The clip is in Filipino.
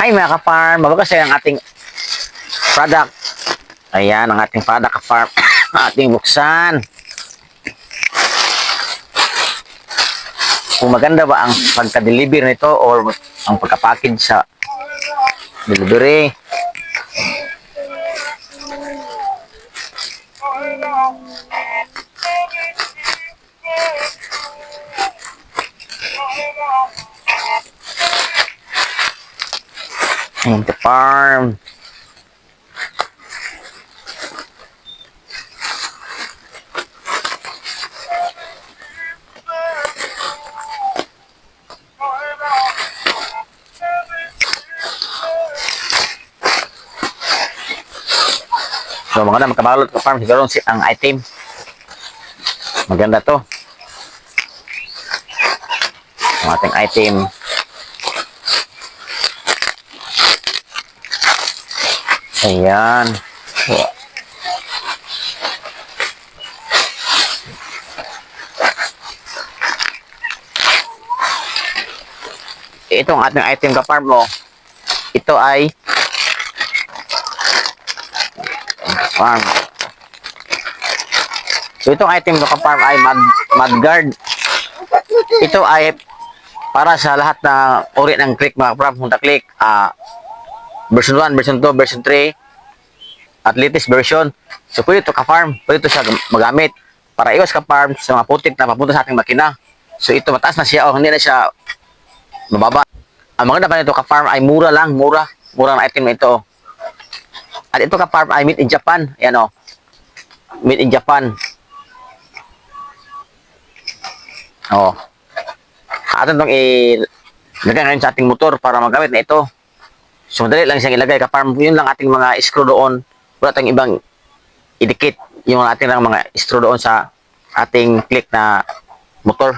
Hi mga ka-farm, mabagas ang ating product. Ayan ang ating product ka-farm. Ating buksan. Kung maganda ba ang pagka-deliver nito or ang pagka-package sa delivery. Ayan the farm. So maganda magkabalot ka farm siguro ang item. Maganda to. Ang ating item. Ayan. Ito ang ating item ka-farm mo. Ito ay farm. So itong item ka-farm ay mudguard. Ito ay para sa lahat na uri ng click mga ka-farm. Punta click. Version 1, version 2, version 3 at latest version. So pwede ito ka-farm, pwede ito siya magamit para iwas ka-farm sa mga putik na papunta sa ating makina. So ito mataas na siya o hindi na siya mababa. Ang maganda pa nito ka-farm ay mura lang, mura na item na ito. At ito ka-farm ay made in Japan. Ayan o, made in Japan. O, atin itong ilagay ngayon sa ating motor para magamit na ito. So, madali lang siyang ilagay ka-farm. Yun lang ating mga screw doon. Wala tayong ibang idikit. Yung ating lang mga screw doon sa ating click na motor.